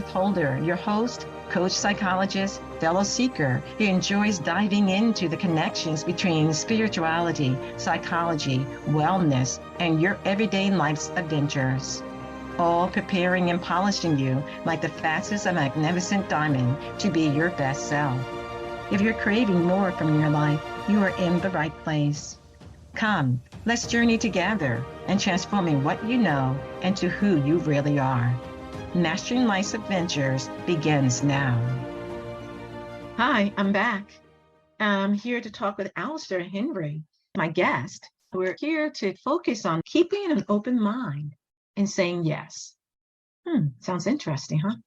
Holder, your host, coach, psychologist, fellow seeker who enjoys diving into the connections between spirituality, psychology, wellness, and your everyday life's adventures. All preparing and polishing you like the facets of a magnificent diamond to be your best self. If you're craving more from your life, you are in the right place. Come, let's journey together and transforming what you know into who you really are. Mastering Life's Adventures begins now. Hi, I'm back. I'm here to talk with Alastair Henry, my guest. We're here to focus on keeping an open mind and saying yes. Sounds interesting, huh?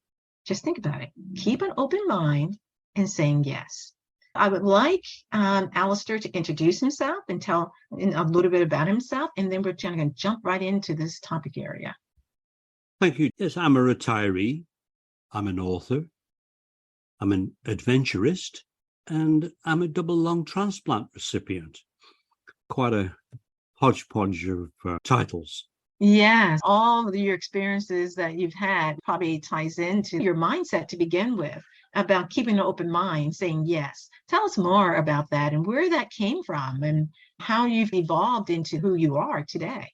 Just think about it. Keep an open mind and saying yes. I would like Alastair to introduce himself and tell a little bit about himself, and then we're going to jump right into this topic area. Thank you. Yes, I'm a retiree. I'm an author. I'm an adventurist. And I'm a double lung transplant recipient. Quite a hodgepodge of titles. Yes, all of your experiences that you've had probably ties into your mindset to begin with about keeping an open mind, saying yes. Tell us more about that and where that came from and how you've evolved into who you are today.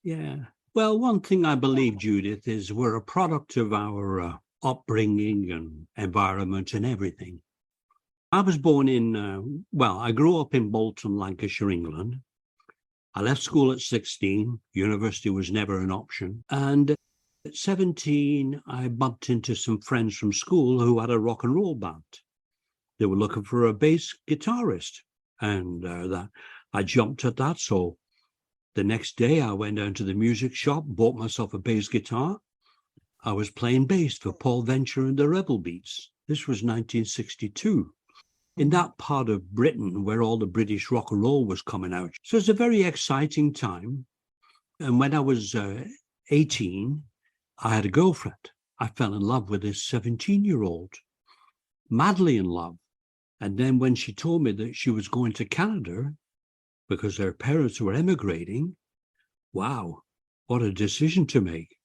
Yeah. Well, one thing I believe, Judith, is we're a product of our upbringing and environment and everything. I was born I grew up in Bolton, Lancashire, England. I left school at 16. University was never an option. And at 17, I bumped into some friends from school who had a rock and roll band. They were looking for a bass guitarist. And I jumped at that. So the next day, I went down to the music shop, bought myself a bass guitar. I was playing bass for Paul Venture and the Rebel Beats. This was 1962. In that part of Britain where all the British rock and roll was coming out. So it's a very exciting time. And when I was 18, I had a girlfriend. I fell in love with this 17-year-old, madly in love. And then when she told me that she was going to Canada because her parents were emigrating, wow, what a decision to make.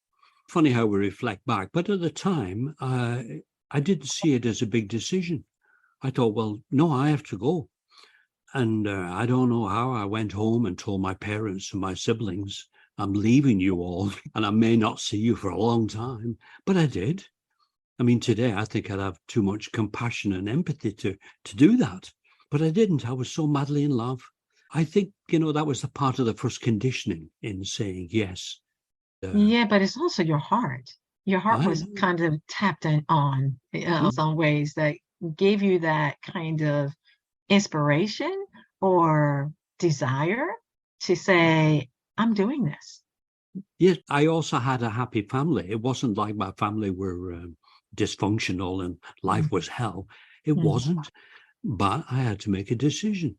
Funny how we reflect back. But at the time, I didn't see it as a big decision. I thought, well, no, I have to go. And I don't know how I went home and told my parents and my siblings, I'm leaving you all and I may not see you for a long time. But I did. I mean, today I think I'd have too much compassion and empathy to do that. But I didn't. I was so madly in love. I think, that was a part of the first conditioning in saying yes. Yeah, but it's also your heart. Your heart was kind of tapped on in some ways that gave you that kind of inspiration or desire to say, I'm doing this. Yes, I also had a happy family. It wasn't like my family were dysfunctional and life was hell. It wasn't, but I had to make a decision.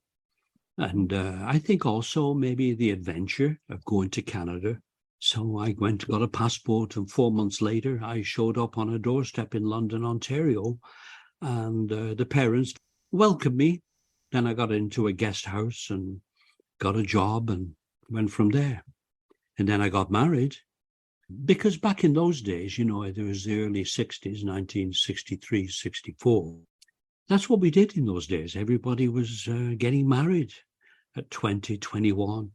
And I think also maybe the adventure of going to Canada. So I went, got a passport, and 4 months later, I showed up on a doorstep in London, Ontario, and the parents welcomed me. Then I got into a guest house and got a job and went from there. And then I got married. Because back in those days, it was the early 60s, 1963, 64. That's what we did in those days. Everybody was getting married at 20, 21,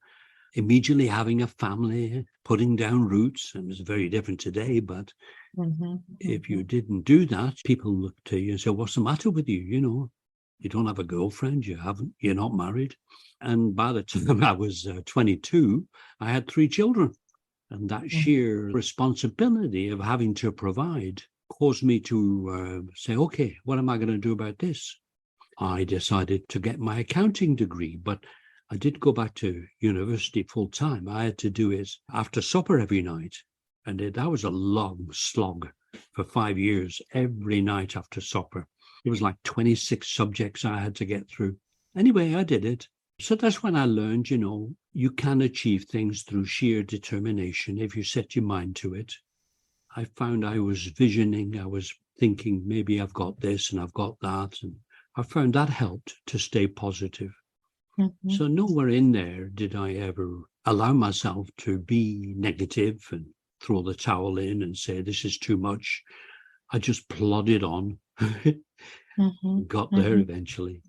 immediately having a family, putting down roots. And it's very different today, but if you didn't do that, people looked to you and said, what's the matter with you? You don't have a girlfriend, you're not married. And by the time I was 22, I had 3 children. And that sheer responsibility of having to provide caused me to say, okay, what am I going to do about this? I decided to get my accounting degree, but I did go back to university full time. I had to do it after supper every night. And that was a long slog for 5 years, every night after supper. It was like 26 subjects I had to get through. Anyway, I did it. So that's when I learned, you can achieve things through sheer determination if you set your mind to it. I found I was visioning, I was thinking maybe I've got this and I've got that. And I found that helped to stay positive. So nowhere in there did I ever allow myself to be negative and throw the towel in and say, this is too much. I just plodded on, got there eventually.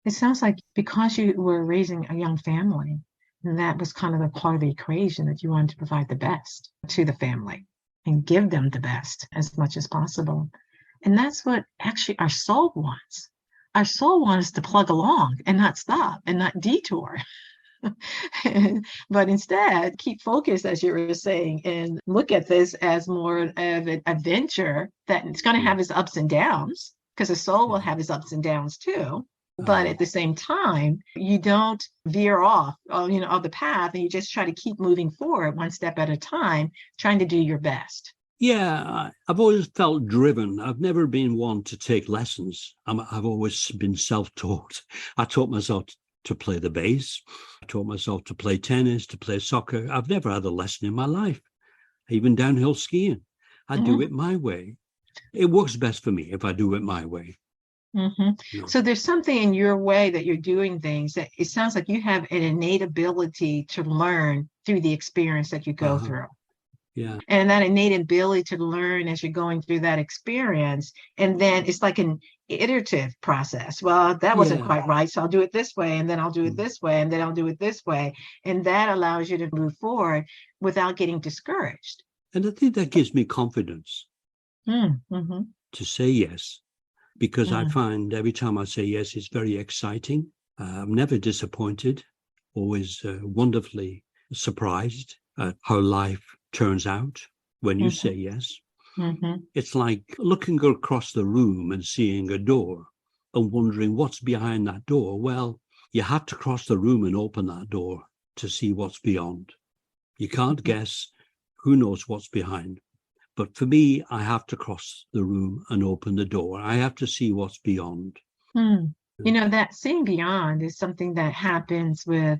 It sounds like because you were raising a young family, and that was kind of the part of the equation, that you wanted to provide the best to the family and give them the best as much as possible. And that's what actually our soul wants. Our soul wants to plug along and not stop and not detour. But instead, keep focused, as you were saying, and look at this as more of an adventure that it's going to have its ups and downs, because the soul will have its ups and downs too. But at the same time, you don't veer off, of the path, and you just try to keep moving forward one step at a time, trying to do your best. Yeah, I've always felt driven. I've never been one to take lessons. I've always been self-taught. I taught myself to play the bass. I taught myself to play tennis, to play soccer. I've never had a lesson in my life, even downhill skiing. I do it my way. It works best for me if I do it my way. So there's something in your way that you're doing things that it sounds like you have an innate ability to learn through the experience that you go through. Yeah. And that innate ability to learn as you're going through that experience. And then it's like an iterative process. Well, that wasn't quite right, so I'll do it this way, and then I'll do it this way, and then I'll do it this way. And that allows you to move forward without getting discouraged. And I think that gives me confidence to say yes, because I find every time I say yes, it's very exciting. I'm never disappointed, always wonderfully surprised at how life turns out when you say yes. It's like looking across the room and seeing a door and wondering what's behind that door. Well, you had to cross the room and open that door to see what's beyond. You can't guess. Who knows what's behind? But for me, I have to cross the room and open the door. I have to see what's beyond. That seeing beyond is something that happens with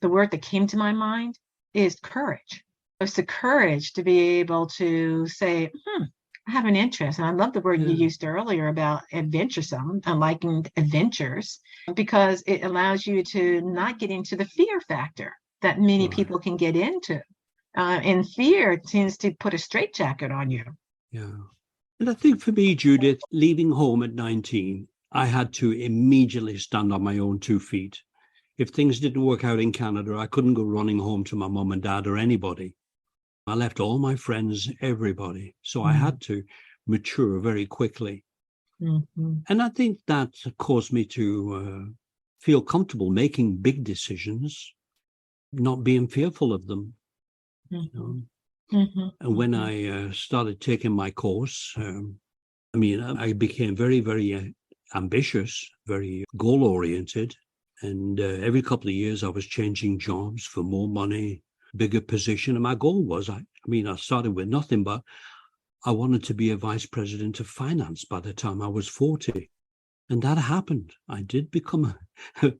the word that came to my mind is courage. It's the courage to be able to say, I have an interest. And I love the word you used earlier about adventuresome, liking adventures, because it allows you to not get into the fear factor that many people can get into. And fear tends to put a straitjacket on you. Yeah. And I think for me, Judith, leaving home at 19, I had to immediately stand on my own 2 feet. If things didn't work out in Canada, I couldn't go running home to my mum and dad or anybody. I left all my friends, everybody. So I had to mature very quickly. And I think that caused me to feel comfortable making big decisions, not being fearful of them. And when I started taking my course, I became very, very ambitious, very goal-oriented. And every couple of years, I was changing jobs for more money, bigger position. And my goal was, I started with nothing, but I wanted to be a vice president of finance by the time I was 40. And that happened. I did become a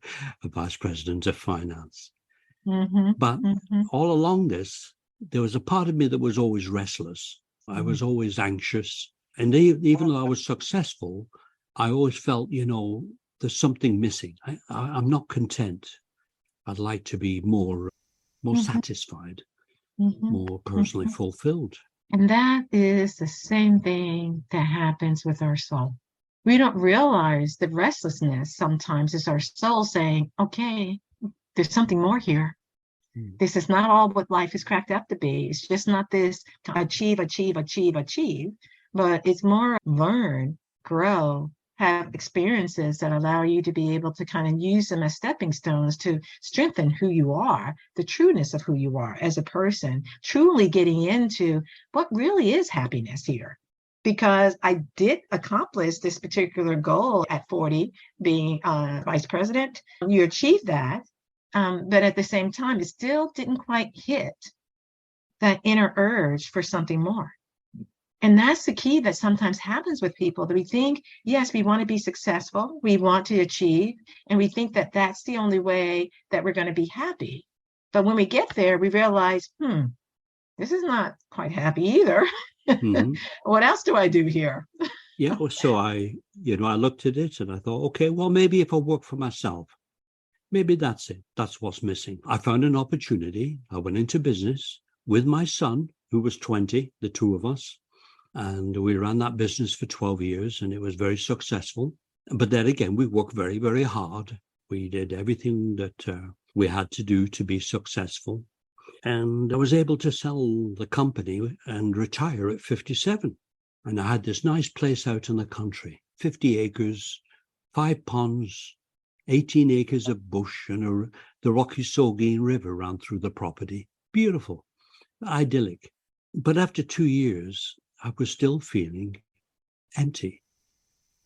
vice president of finance. But all along this, there was a part of me that was always restless. I was always anxious. And even though I was successful, I always felt, there's something missing. I'm not content. I'd like to be more satisfied, more personally fulfilled. And that is the same thing that happens with our soul. We don't realize the restlessness sometimes is our soul saying, okay, there's something more here. This is not all what life is cracked up to be. It's just not this achieve, but it's more learn, grow, have experiences that allow you to be able to kind of use them as stepping stones to strengthen who you are, the trueness of who you are as a person, truly getting into what really is happiness here. Because I did accomplish this particular goal at 40, being vice president. You achieved that. But at the same time, it still didn't quite hit that inner urge for something more. And that's the key that sometimes happens with people, that we think, yes, we want to be successful, we want to achieve, and we think that that's the only way that we're going to be happy. But when we get there, we realize, this is not quite happy either. What else do I do here? So I looked at it and I thought, okay, well, maybe if I work for myself, maybe that's it. That's what's missing. I found an opportunity. I went into business with my son, who was 20, the two of us. And we ran that business for 12 years and it was very successful. But then again, we worked very, very hard. We did everything that we had to do to be successful. And I was able to sell the company and retire at 57. And I had this nice place out in the country, 50 acres, 5 ponds, 18 acres of bush, and the Rocky Saugeen River ran through the property. Beautiful, idyllic. But after 2 years, I was still feeling empty.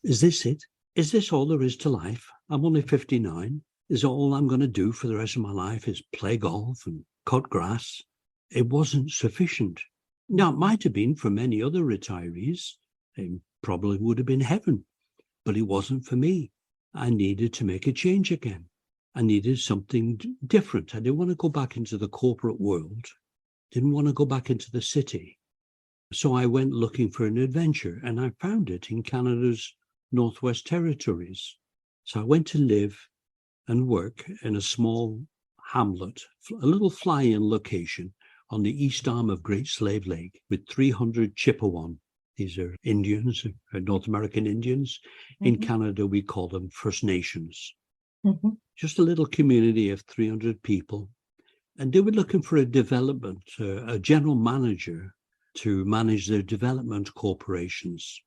Is this it? Is this all there is to life? I'm only 59. Is all I'm going to do for the rest of my life is play golf and cut grass? It wasn't sufficient. Now, it might have been for many other retirees. It probably would have been heaven, but it wasn't for me. I needed to make a change again. I needed something different. I didn't want to go back into the corporate world. Didn't want to go back into the city. So I went looking for an adventure, and I found it in Canada's Northwest Territories. So I went to live and work in a small hamlet, a little fly-in location on the east arm of Great Slave Lake with 300 Chippewan. These are Indians, North American Indians. Mm-hmm. In Canada, we call them First Nations. Mm-hmm. Just a little community of 300 people. And they were looking for a development, a general manager to manage their development corporations.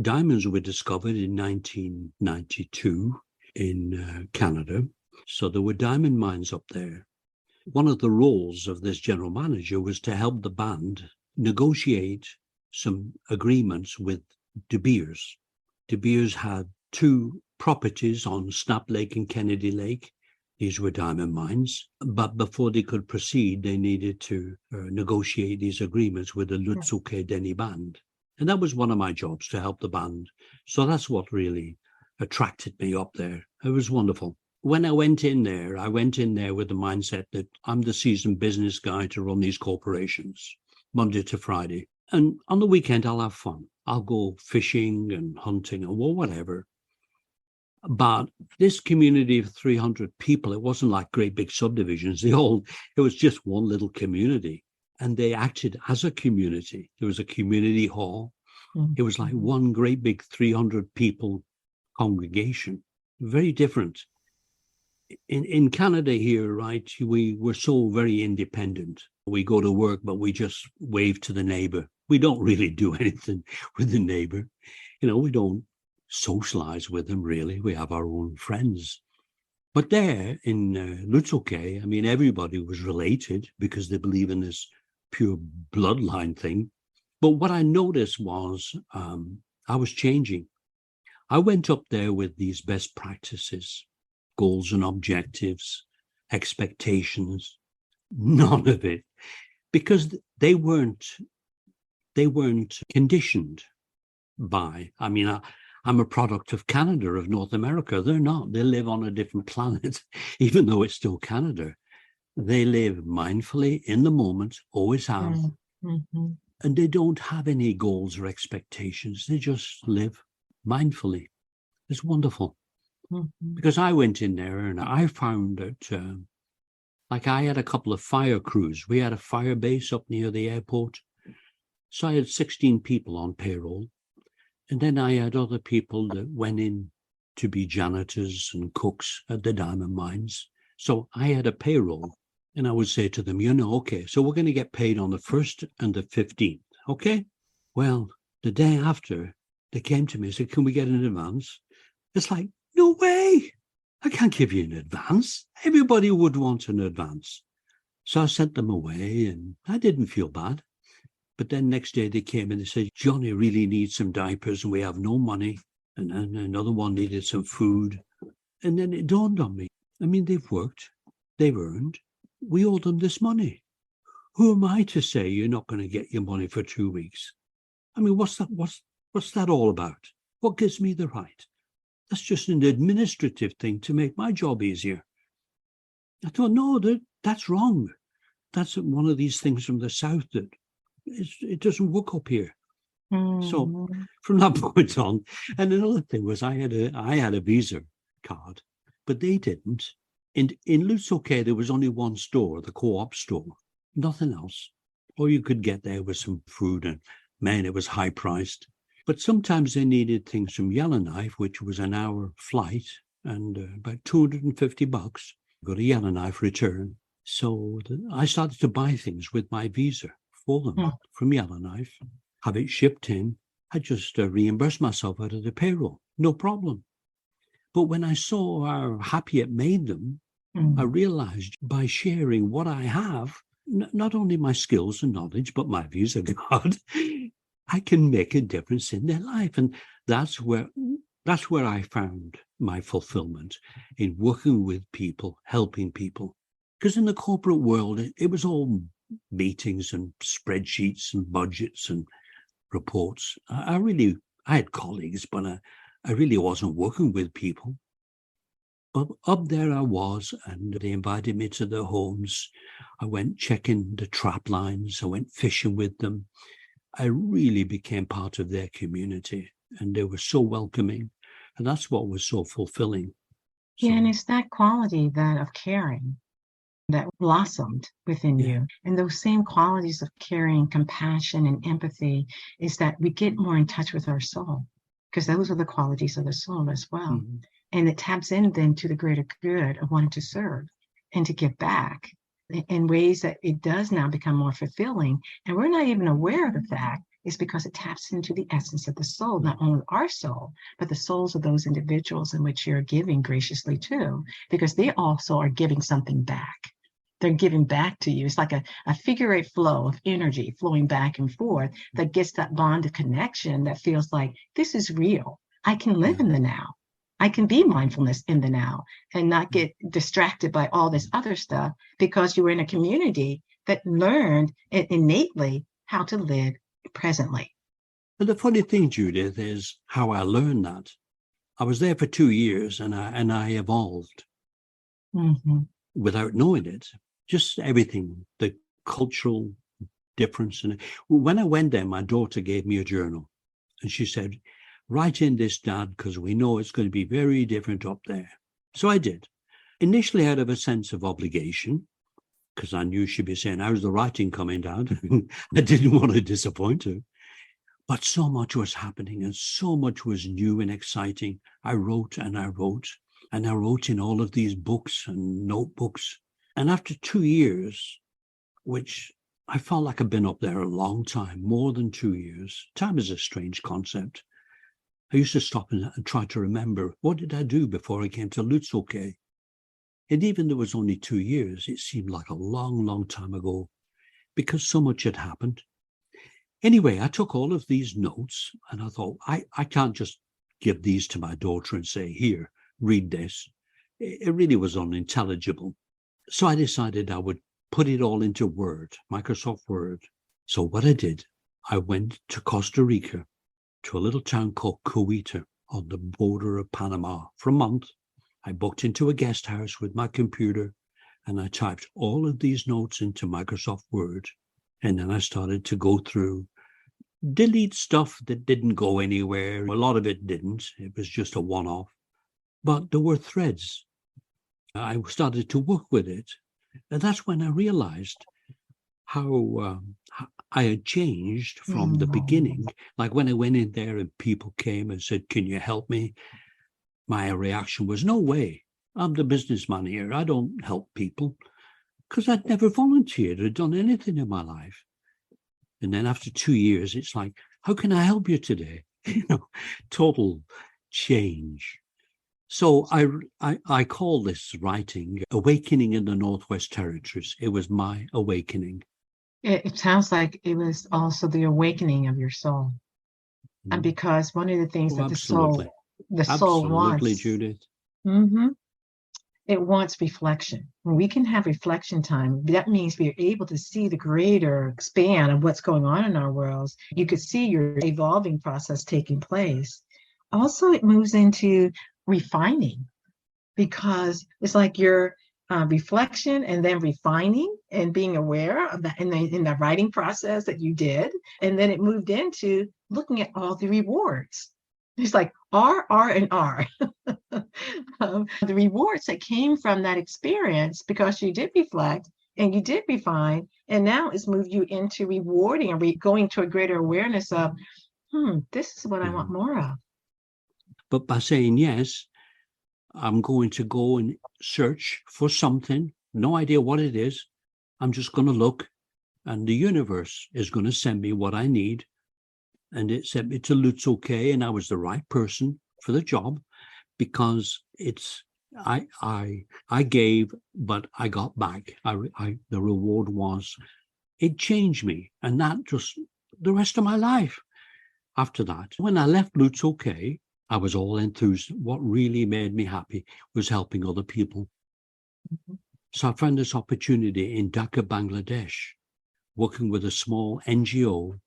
Diamonds were discovered in 1992 in Canada. So there were diamond mines up there. One of the roles of this general manager was to help the band negotiate some agreements with De Beers. De Beers had 2 properties on Snap Lake and Kennedy Lake. These were diamond mines. But before they could proceed, they needed to negotiate these agreements with the Lutsuke Deni band. And that was one of my jobs, to help the band. So that's what really attracted me up there. It was wonderful. When I went in there with the mindset that I'm the seasoned business guy to run these corporations, Monday to Friday. And on the weekend, I'll have fun. I'll go fishing and hunting and whatever. But this community of 300 people, it wasn't like great big subdivisions. It was just one little community. And they acted as a community. There was a community hall. Mm-hmm. It was like one great big 300 people congregation. Very different. In Canada here, right, we were so very independent. We go to work, but we just wave to the neighbor. We don't really do anything with the neighbor. We don't socialize with them, really. We have our own friends. But there in Lutsuke, everybody was related because they believe in this pure bloodline thing. But what I noticed was I was changing. I went up there with these best practices, goals and objectives, expectations, none of it, because they weren't conditioned by, I'm a product of Canada, of North America. They're not. They live on a different planet, even though it's still Canada. They live mindfully in the moment, always have, mm-hmm. and they don't have any goals or expectations. They just live mindfully. It's wonderful. Mm-hmm. Because I went in there and I found that, I had a couple of fire crews. We had a fire base up near the airport. So I had 16 people on payroll. And then I had other people that went in to be janitors and cooks at the diamond mines. So I had a payroll. And I would say to them, okay, so we're going to get paid on the 1st and the 15th. Okay? Well, the day after, they came to me and said, can we get an advance? It's like, no way. I can't give you an advance. Everybody would want an advance. So I sent them away and I didn't feel bad. But then next day they came and they said, Johnny really needs some diapers and we have no money. And then another one needed some food. And then it dawned on me. They've worked. They've earned. We owe them this money. Who am I to say you're not going to get your money for 2 weeks? What's that all about? What gives me the right? That's just an administrative thing to make my job easier. I thought, no, that's wrong. That's one of these things from the South that it doesn't work up here. Mm. So from that point on, and another thing was I had a Visa card, but they didn't. In Lutsuke, there was only one store, the co-op store, nothing else. All you could get there was some food and Man, it was high priced. But sometimes they needed things from Yellowknife, which was an hour flight and about $250. Got a Yellowknife return. So I started to buy things with my Visa for them from Yellowknife, have it shipped in. I just reimbursed myself out of the payroll. No problem. But when I saw how happy it made them, I realized by sharing what I have, not only my skills and knowledge, but my Visa card, I can make a difference in their life. And that's where I found my fulfillment, in working with people, helping people. Because in the corporate world, it was all meetings and spreadsheets and budgets and reports. I had colleagues, but I really wasn't working with people. But up there I was, and they invited me to their homes. I went checking the trap lines. I went fishing with them. I really became part of their community, and they were so welcoming. And that's what was so fulfilling. Yeah, and it's that quality of caring that blossomed within you. And those same qualities of caring, compassion, and empathy is that we get more in touch with our soul, because those are the qualities of the soul as well. And it taps in then to the greater good of wanting to serve and to give back in ways that it does now become more fulfilling. And we're not even aware of the fact. It's because it taps into the essence of the soul, not only our soul, but the souls of those individuals in which you're giving graciously to, because they also are giving something back. They're giving back to you. It's like a figure-eight flow of energy flowing back and forth that gets that bond of connection that feels like this is real. I can live in the now. I can be mindfulness in the now and not get distracted by all this other stuff, because you were in a community that learned innately how to live presently. And the funny thing, Judith, is how I learned that. I was there for 2 years, and I evolved without knowing it. Just everything, the cultural difference. And when I went there, my daughter gave me a journal, and she said, "Write in this, Dad, because we know it's going to be very different up there." So I did. Initially out of a sense of obligation, because I knew she'd be saying, "How's the writing coming, Dad?" I didn't want to disappoint her. But so much was happening, and so much was new and exciting. I wrote and I wrote, and I wrote in all of these books and notebooks. And after 2 years, which I felt like I've been up there a long time, more than 2 years. Time is a strange concept. I used to stop and try to remember, what did I do before I came to Lutzoke? And even though it was only 2 years, it seemed like a long, long time ago, because so much had happened. Anyway, I took all of these notes, and I thought, I can't just give these to my daughter and say, "Here, read this." It really was unintelligible. So I decided I would put it all into Word, Microsoft Word. So what I did, I went to Costa Rica, to a little town called Coweta on the border of Panama for a month. I booked into a guest house with my computer, and I typed all of these notes into Microsoft Word. And then I started to go through, delete stuff that didn't go anywhere. A lot of it didn't. It was just a one-off. But there were threads. I started to work with it. And that's when I realized how I had changed from the beginning. Like when I went in there and people came and said, "Can you help me?" My reaction was, "No way. I'm the businessman here. I don't help people." Because I'd never volunteered or done anything in my life. And then after 2 years, it's like, "How can I help you today?" Total change. So I call this writing Awakening in the Northwest Territories. It was my awakening. It sounds like it was also the awakening of your soul. And because one of the things that the soul wants, Judith. It wants reflection. When we can have reflection time, that means we're able to see the greater span of what's going on in our worlds. You could see your evolving process taking place. Also, it moves into refining, because it's like your reflection and then refining and being aware of that in the writing process that you did. And then it moved into looking at all the rewards. It's like R, and R. The rewards that came from that experience, because you did reflect and you did refine, and now it's moved you into rewarding and going to a greater awareness of, this is what I want more of. But by saying yes, I'm going to go and search for something, no idea what it is. I'm just going to look, and the universe is going to send me what I need. And it sent me to Lutz OK, and I was the right person for the job, because I gave, but I got back. The reward was, it changed me, and that just the rest of my life. After that, when I left Lutz OK, I was all enthused. What really made me happy was helping other people. So I found this opportunity in Dhaka, Bangladesh, working with a small NGO,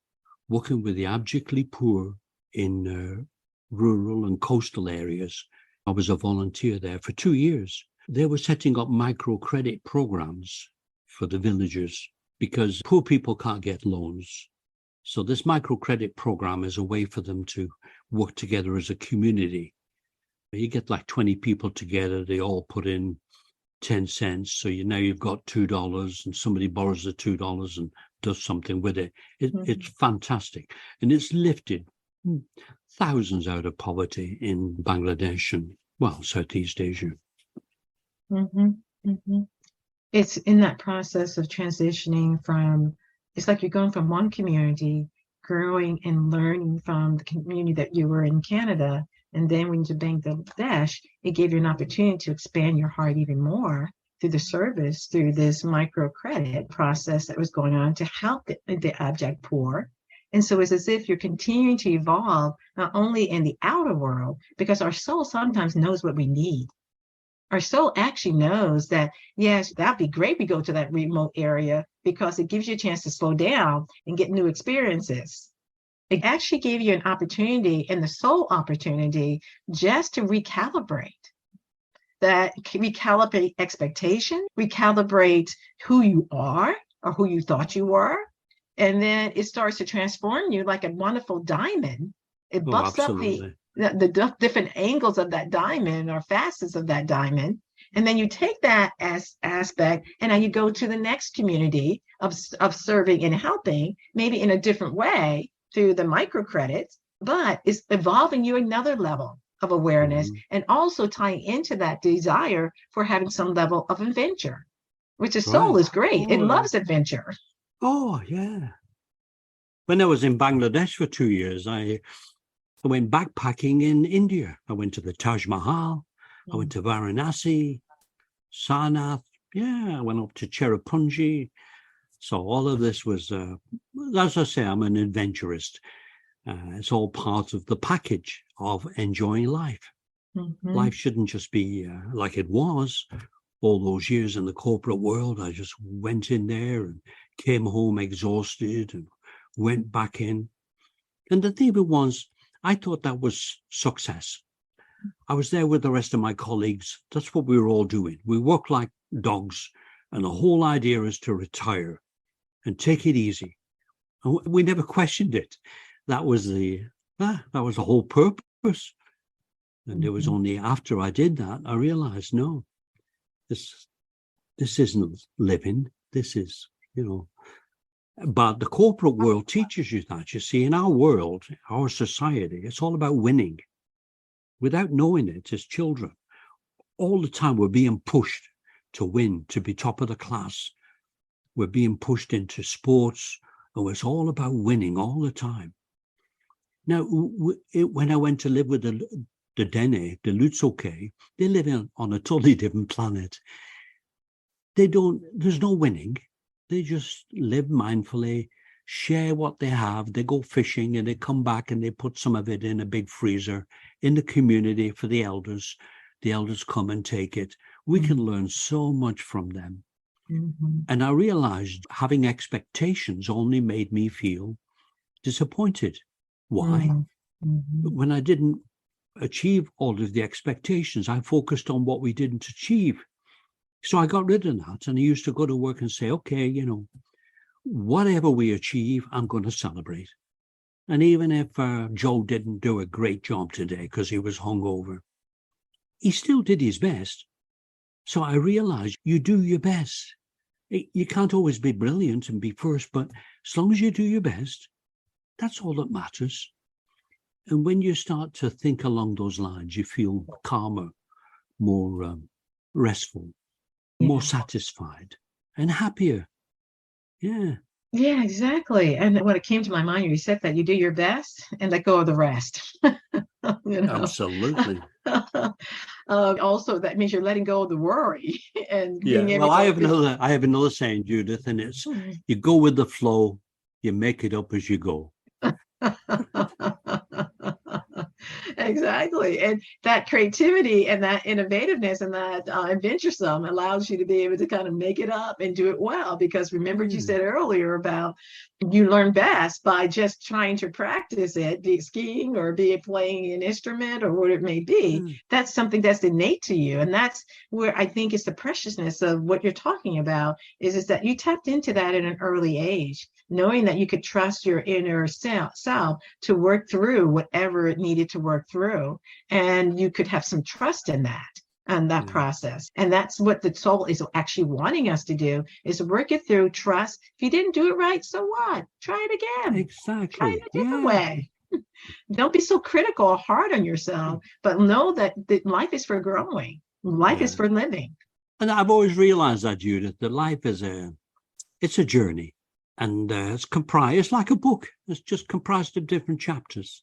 working with the abjectly poor in rural and coastal areas. I was a volunteer there for 2 years. They were setting up microcredit programs for the villagers because poor people can't get loans. So this microcredit program is a way for them to work together as a community. You get like 20 people together, they all put in 10 cents. So now you've got $2, and somebody borrows the $2 and does something with it. It's fantastic. And it's lifted thousands out of poverty in Bangladesh and, Southeast Asia. It's in that process of transitioning from, it's like you're going from one community, growing and learning from the community that you were in Canada. And then when you went to Bangladesh, it gave you an opportunity to expand your heart even more through the service, through this microcredit process that was going on to help the abject poor. And so it's as if you're continuing to evolve, not only in the outer world, because our soul sometimes knows what we need. Our soul actually knows that, yes, that'd be great. We go to that remote area because it gives you a chance to slow down and get new experiences. It actually gave you an opportunity, and the soul opportunity, just to recalibrate. That recalibrate expectation, recalibrate who you are or who you thought you were. And then it starts to transform you like a wonderful diamond. It buffs up the different angles of that diamond or facets of that diamond. And then you take that as aspect, and then you go to the next community of serving and helping, maybe in a different way through the microcredits, but it's evolving you another level of awareness, and also tying into that desire for having some level of adventure, which the soul is great. It loves adventure. Oh, yeah. When I was in Bangladesh for 2 years, I went backpacking in India. I went to the Taj Mahal. I went to Varanasi, Sarnath. I went up to Cherrapunji. So all of this was, as I say, I'm an adventurist. It's all part of the package of enjoying life. Life shouldn't just be like it was all those years in the corporate world. I just went in there and came home exhausted and went back in. And the thing was, I thought that was success. I was there with the rest of my colleagues. That's what we were all doing. We work like dogs, and the whole idea is to retire and take it easy. And we never questioned it. That was the whole purpose. And it was only after I did that I realized, no, this isn't living. This is, But the corporate world teaches you that. You see, in our world, our society, it's all about winning. Without knowing it as children, all the time we're being pushed to win, to be top of the class. We're being pushed into sports, and it's all about winning all the time. Now, when I went to live with the Dene, the Lutz OK, they live on a totally different planet. There's no winning. They just live mindfully, share what they have. They go fishing and they come back and they put some of it in a big freezer in the community for the elders. The elders come and take it. We can learn so much from them. And I realized having expectations only made me feel disappointed. Why? When I didn't achieve all of the expectations, I focused on what we didn't achieve. So I got rid of that, and I used to go to work and say, okay, whatever we achieve, I'm going to celebrate. And even if Joe didn't do a great job today because he was hungover, he still did his best. So I realized you do your best. You can't always be brilliant and be first, but as long as you do your best, that's all that matters. And when you start to think along those lines, you feel calmer, more restful, more satisfied, and happier. Yeah. Yeah, exactly. And when it came to my mind, you said that you do your best and let go of the rest. You know? Absolutely. Also, that means you're letting go of the worry and Yeah. being able Well, to I have another saying, Judith, and it's you go with the flow, you make it up as you go. Exactly. And that creativity and that innovativeness and that adventuresome allows you to be able to kind of make it up and do it well. Because remember, you said earlier about you learn best by just trying to practice it, be it skiing or be it playing an instrument or what it may be. That's something that's innate to you. And that's where I think is the preciousness of what you're talking about is that you tapped into that at an early age, knowing that you could trust your inner self to work through whatever it needed to work through. And you could have some trust in that and that process. And that's what the soul is actually wanting us to do, is work it through, trust. If you didn't do it right, so what? Try it again. Exactly. Try it a different way. Don't be so critical or hard on yourself, but know that life is for growing. Life is for living. And I've always realized that, Judith, that life is it's a journey. And it's like a book. It's just comprised of different chapters.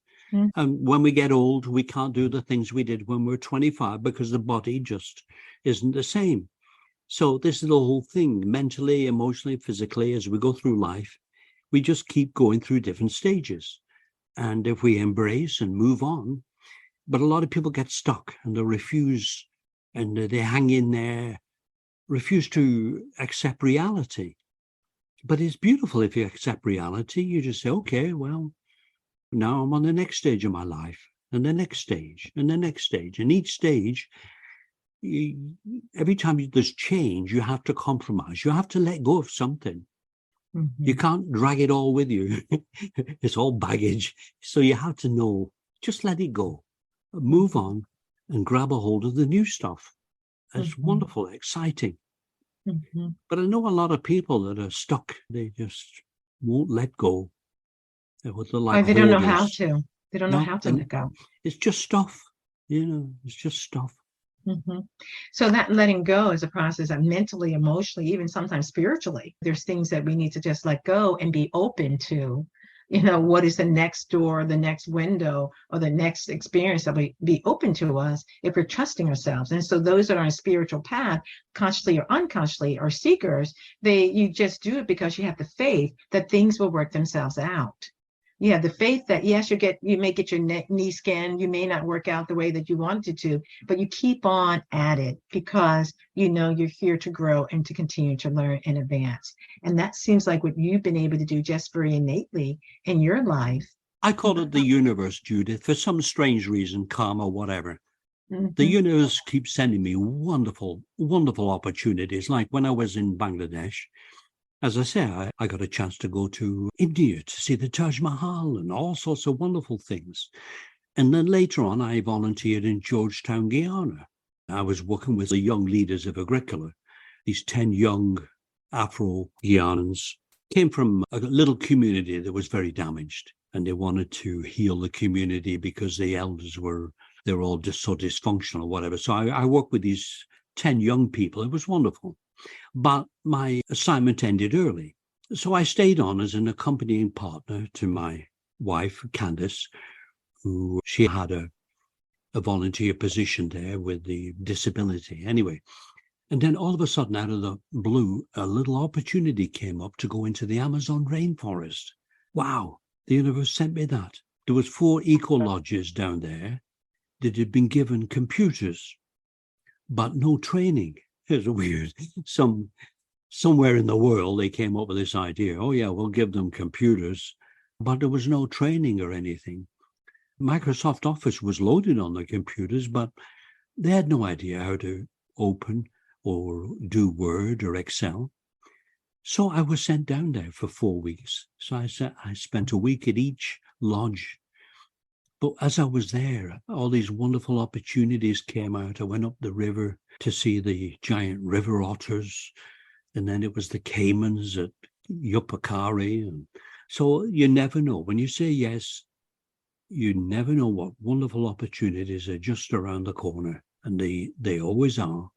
And when we get old, we can't do the things we did when we were 25 because the body just isn't the same. So this is the whole thing, mentally, emotionally, physically, as we go through life, we just keep going through different stages. And if we embrace and move on, but a lot of people get stuck and they refuse and they hang in there, refuse to accept reality. But it's beautiful if you accept reality. You just say, okay, well, now I'm on the next stage of my life, and the next stage, and the next stage. And each stage, every time there's change, you have to compromise. You have to let go of something. You can't drag it all with you. It's all baggage. So you have to know, just let it go, move on, and grab a hold of the new stuff. It's wonderful, exciting. But I know a lot of people that are stuck. They just won't let go. Like they don't know how to. They don't know how to let go. It's just stuff. It's just stuff. So that letting go is a process of mentally, emotionally, even sometimes spiritually. There's things that we need to just let go and be open to. What is the next door, the next window, or the next experience that will be open to us if we're trusting ourselves. And so those that are on a spiritual path, consciously or unconsciously, or seekers, you just do it because you have the faith that things will work themselves out. You have the faith that, yes, you may get your knee scanned, you may not work out the way that you wanted to, but you keep on at it because you're here to grow and to continue to learn and advance. And that seems like what you've been able to do just very innately in your life. I call it the universe, Judith, for some strange reason, karma, whatever. The universe keeps sending me wonderful, wonderful opportunities. Like when I was in Bangladesh, as I say, I got a chance to go to India to see the Taj Mahal and all sorts of wonderful things. And then later on, I volunteered in Georgetown, Guyana. I was working with the young leaders of Agricola. These 10 young Afro-Guyanans came from a little community that was very damaged. And they wanted to heal the community because the elders they were all just so dysfunctional or whatever. So I worked with these 10 young people. It was wonderful. But my assignment ended early. So I stayed on as an accompanying partner to my wife, Candace, who she had a volunteer position there with the disability. Anyway, and then all of a sudden, out of the blue, a little opportunity came up to go into the Amazon rainforest. Wow, the universe sent me that. There was 4 eco-lodges down there that had been given computers, but no training. It's weird. Somewhere in the world, they came up with this idea. Oh, yeah, we'll give them computers. But there was no training or anything. Microsoft Office was loaded on the computers, but they had no idea how to open or do Word or Excel. So I was sent down there for 4 weeks. So I spent a week at each lodge. But as I was there, all these wonderful opportunities came out. I went up the river to see the giant river otters, and then it was the Caymans at Yuppie. And so you never know. When you say yes, you never know what wonderful opportunities are just around the corner, and they always are.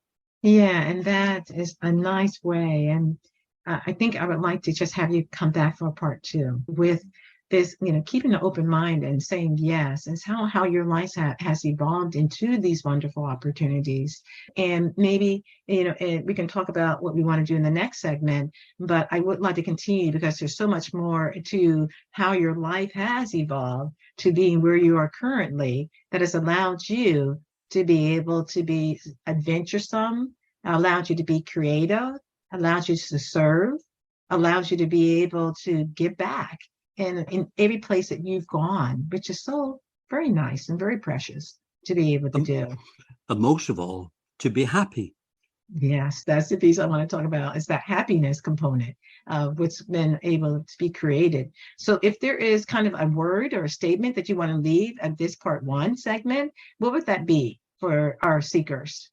Yeah, and that is a nice way. And I think I would like to just have you come back for part two with this, keeping an open mind and saying yes, is how your life has evolved into these wonderful opportunities. And maybe, and we can talk about what we want to do in the next segment, but I would like to continue because there's so much more to how your life has evolved to being where you are currently that has allowed you to be able to be adventuresome, allowed you to be creative, allowed you to serve, allows you to be able to give back in every place that you've gone, which is so very nice and very precious to be able to do. And most of all, to be happy. Yes, that's the piece I want to talk about, is that happiness component of what's been able to be created. So if there is kind of a word or a statement that you want to leave at this part one segment, what would that be for our seekers?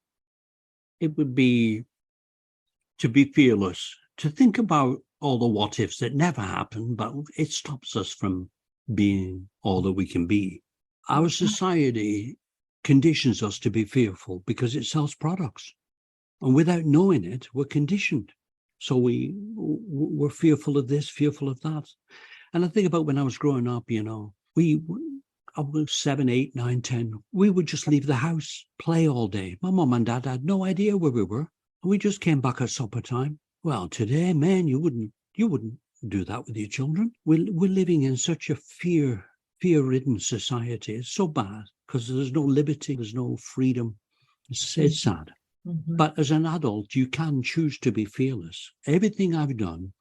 It would be to be fearless, to think about all the what ifs that never happen, but it stops us from being all that we can be. Our society conditions us to be fearful because it sells products. And without knowing it, we're conditioned. So we're fearful of this, fearful of that. And I think about when I was growing up, I was 7, 8, 9, 10. We would just leave the house, play all day. My mom and dad had no idea where we were. And we just came back at supper time. Well, today, man, you wouldn't do that with your children. We're living in such a fear-ridden society. It's so bad because there's no liberty, there's no freedom. It's sad. Mm-hmm. But as an adult, you can choose to be fearless. Everything I've done,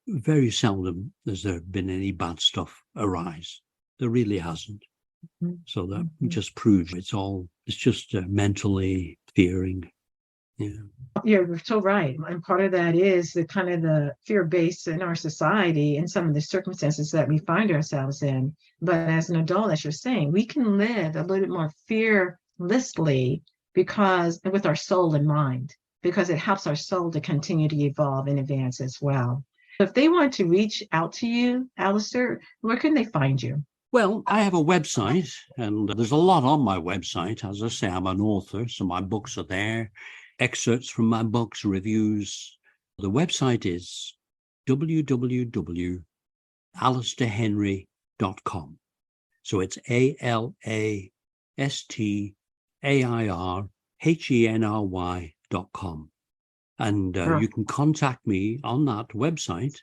very seldom has there been any bad stuff arise. There really hasn't. Mm-hmm. So that just proves it's just mentally fearing. Yeah. You're so right. And part of that is the kind of the fear base in our society and some of the circumstances that we find ourselves in. But as an adult, as you're saying, we can live a little bit more fearlessly because with our soul in mind, because it helps our soul to continue to evolve and advance as well. If they want to reach out to you, Alastair, where can they find you? Well, I have a website, and there's a lot on my website. As I say, I'm an author, so my books are there. Excerpts from my books, reviews. The website is www.alastairhenry.com. So it's ALASTAIRHENRY.com. And you can contact me on that website.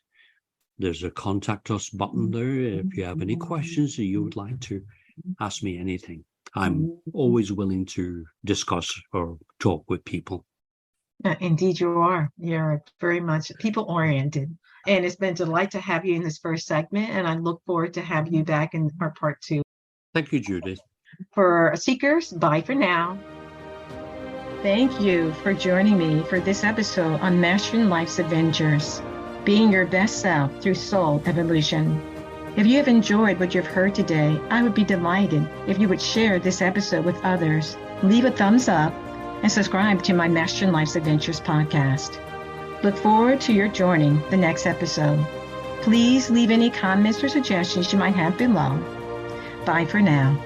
There's a contact us button there if you have any questions or you would like to ask me anything. I'm always willing to discuss or talk with people. Indeed, you are. You're very much people-oriented. And it's been a delight to have you in this first segment, and I look forward to having you back in our part two. Thank you, Judith. For seekers, bye for now. Thank you for joining me for this episode on Mastering Life's Adventures, being your best self through soul evolution. If you have enjoyed what you've heard today, I would be delighted if you would share this episode with others, leave a thumbs up, and subscribe to my Mastering Life's Adventures podcast. Look forward to your joining the next episode. Please leave any comments or suggestions you might have below. Bye for now.